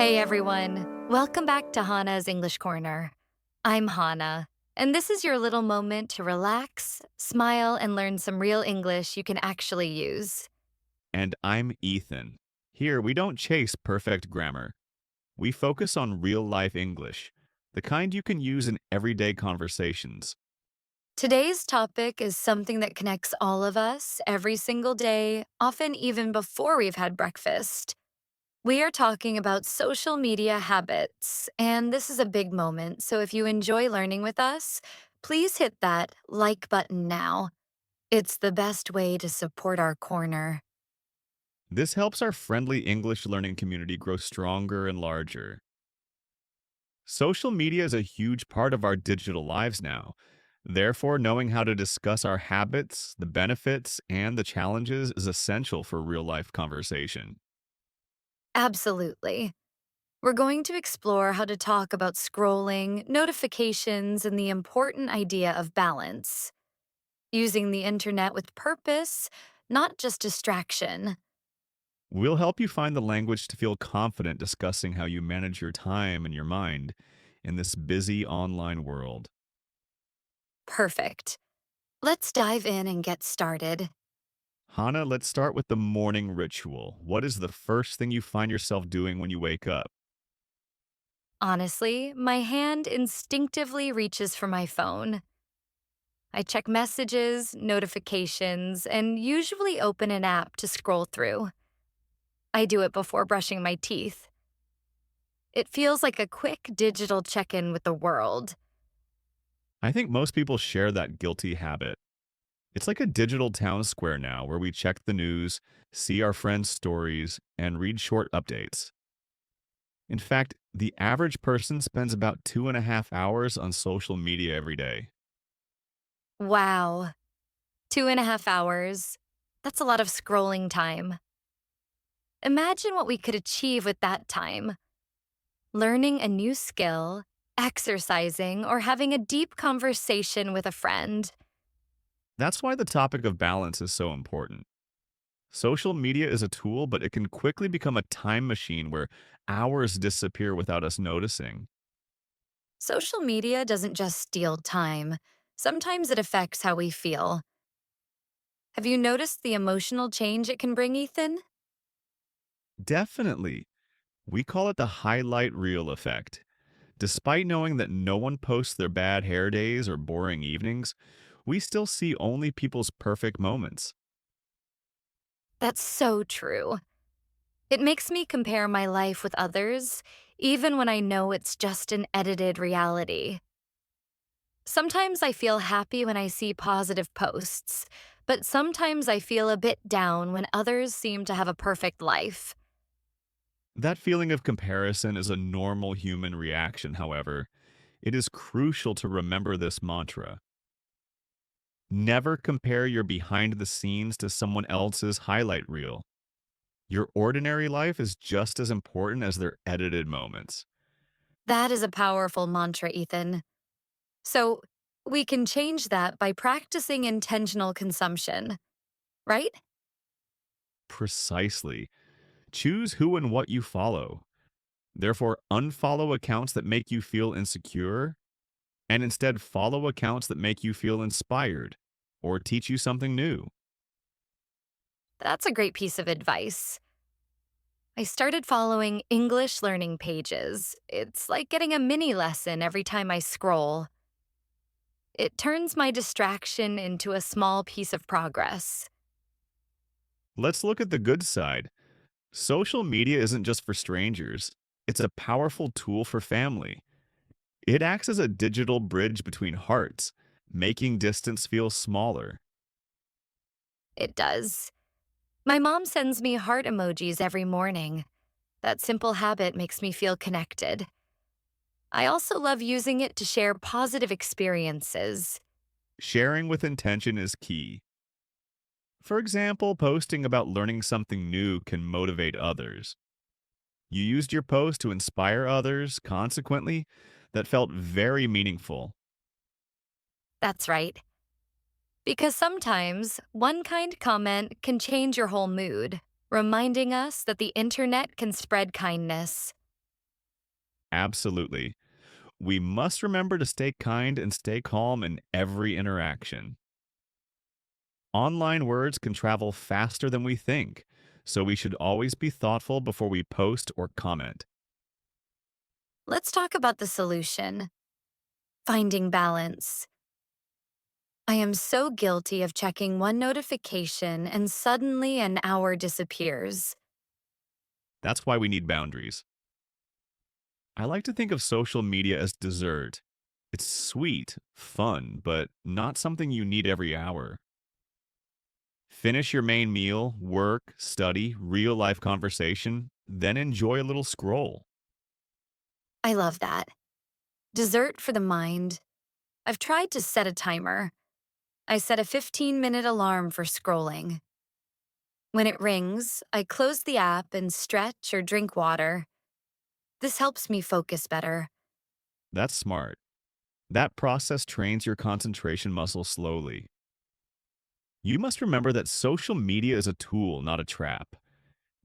Hey everyone, welcome back to Hannah's English Corner. I'm Hannah, and this is your little moment to relax, smile, and learn some real English you can actually use. And I'm Ethan. Here, we don't chase perfect grammar. We focus on real life English, the kind you can use in everyday conversations. Today's topic is something that connects all of us every single day, often even before we've had breakfast. We are talking about social media habits, and this is a big moment, so if you enjoy learning with us, please hit that like button now. It's the best way to support our corner. This helps our friendly English learning community grow stronger and larger. Social media is a huge part of our digital lives now. Therefore, knowing how to discuss our habits, the benefits, and the challenges is essential for real life conversation. Absolutely. We're going to explore how to talk about scrolling, notifications, and the important idea of balance. Using the internet with purpose, not just distraction. We'll help you find the language to feel confident discussing how you manage your time and your mind in this busy online world. Perfect. Let's dive in and get started. Hannah, let's start with the morning ritual. What is the first thing you find yourself doing when you wake up? Honestly, my hand instinctively reaches for my phone. I check messages, notifications, and usually open an app to scroll through. I do it before brushing my teeth. It feels like a quick digital check in with the world. I think most people share that guilty habit. It's like a digital town square now where we check the news, see our friends' stories, and read short updates. In fact, the average person spends about 2.5 hours on social media every day. Wow, 2.5 hours. That's a lot of scrolling time. Imagine what we could achieve with that time: learning a new skill, exercising, or having a deep conversation with a friend. That's why the topic of balance is so important. Social media is a tool, but it can quickly become a time machine where hours disappear without us noticing. Social media doesn't just steal time, sometimes it affects how we feel. Have you noticed the emotional change it can bring, Ethan? Definitely. We call it the highlight reel effect. Despite knowing that no one posts their bad hair days or boring evenings, we still see only people's perfect moments. That's so true. It makes me compare my life with others, even when I know it's just an edited reality. Sometimes I feel happy when I see positive posts, but sometimes I feel a bit down when others seem to have a perfect life. That feeling of comparison is a normal human reaction, however. It is crucial to remember this mantra. Never compare your behind the scenes to someone else's highlight reel. Your ordinary life is just as important as their edited moments. That is a powerful mantra, Ethan. So, we can change that by practicing intentional consumption, right? Precisely. Choose who and what you follow. Therefore, unfollow accounts that make you feel insecure and instead follow accounts that make you feel inspired or teach you something new. That's a great piece of advice. I started following English learning pages. It's like getting a mini lesson every time I scroll. It turns my distraction into a small piece of progress. Let's look at the good side. Social media isn't just for strangers, it's a powerful tool for family. It acts as a digital bridge between hearts, making distance feel smaller. It does. My mom sends me heart emojis every morning. That simple habit makes me feel connected. I also love using it to share positive experiences. Sharing with intention is key. For example, posting about learning something new can motivate others. You used your post to inspire others, consequently, that felt very meaningful. That's right. Because sometimes one kind comment can change your whole mood, reminding us that the internet can spread kindness. Absolutely. We must remember to stay kind and stay calm in every interaction. Online words can travel faster than we think, so we should always be thoughtful before we post or comment. Let's talk about the solution finding balance. I am so guilty of checking one notification and suddenly an hour disappears. That's why we need boundaries. I like to think of social media as dessert. It's sweet, fun, but not something you need every hour. Finish your main meal, work, study, real life conversation, then enjoy a little scroll. I love that. Dessert for the mind. I've tried to set a timer. I set a 15-minute alarm for scrolling. When it rings, I close the app and stretch or drink water. This helps me focus better. That's smart. That process trains your concentration muscle slowly. You must remember that social media is a tool, not a trap.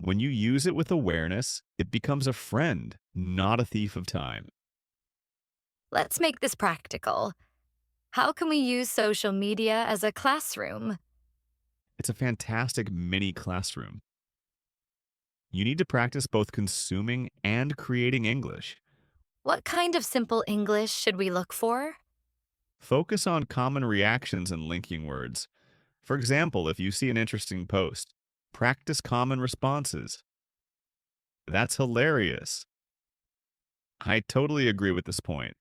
When you use it with awareness, it becomes a friend, not a thief of time. Let's make this practical. How can we use social media as a classroom? It's a fantastic mini classroom. You need to practice both consuming and creating English. What kind of simple English should we look for? Focus on common reactions and linking words. For example, if you see an interesting post, practice common responses. That's hilarious. I totally agree with this point.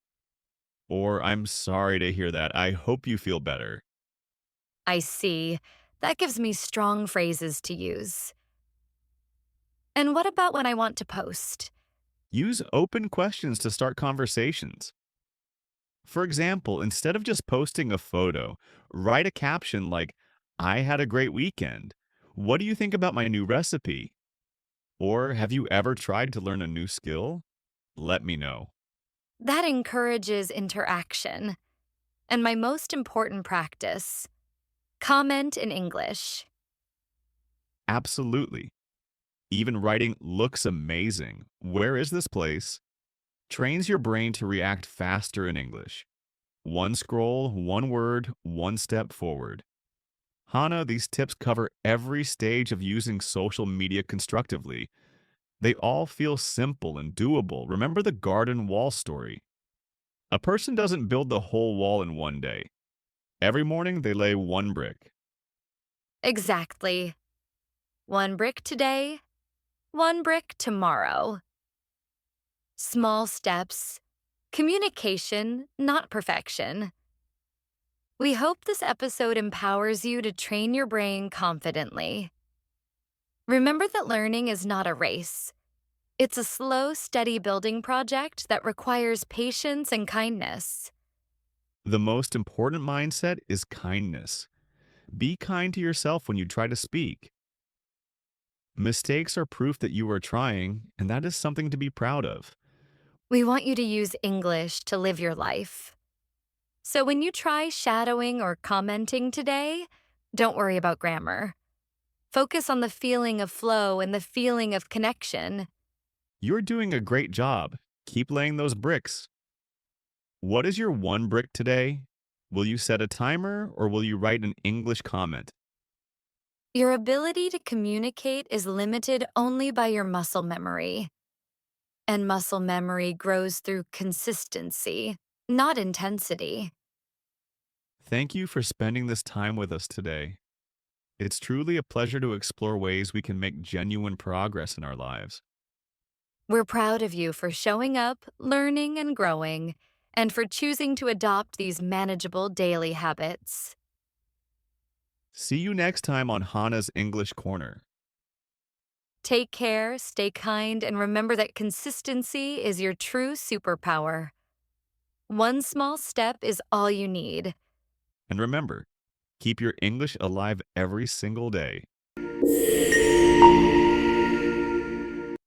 Or I'm sorry to hear that. I hope you feel better. I see. That gives me strong phrases to use. And what about when I want to post? Use open questions to start conversations. For example, instead of just posting a photo, write a caption like, I had a great weekend. What do you think about my new recipe? Or have you ever tried to learn a new skill? Let me know. That encourages interaction. And my most important practice comment in English. Absolutely. Even writing looks amazing. Where is this place? Trains your brain to react faster in English. One scroll, one word, one step forward. Hana, these tips cover every stage of using social media constructively. They all feel simple and doable. Remember the garden wall story. A person doesn't build the whole wall in one day. Every morning, they lay one brick. Exactly. One brick today, one brick tomorrow. Small steps. Communication, not perfection. We hope this episode empowers you to train your brain confidently. Remember that learning is not a race. It's a slow, steady building project that requires patience and kindness. The most important mindset is kindness. Be kind to yourself when you try to speak. Mistakes are proof that you are trying, and that is something to be proud of. We want you to use English to live your life. So when you try shadowing or commenting today, don't worry about grammar. Focus on the feeling of flow and the feeling of connection. You're doing a great job. Keep laying those bricks. What is your one brick today? Will you set a timer or will you write an English comment? Your ability to communicate is limited only by your muscle memory. And muscle memory grows through consistency, not intensity. Thank you for spending this time with us today. It's truly a pleasure to explore ways we can make genuine progress in our lives. We're proud of you for showing up, learning, and growing, and for choosing to adopt these manageable daily habits. See you next time on Hana's English Corner. Take care, stay kind, and remember that consistency is your true superpower. One small step is all you need. And remember, keep your English alive every single day.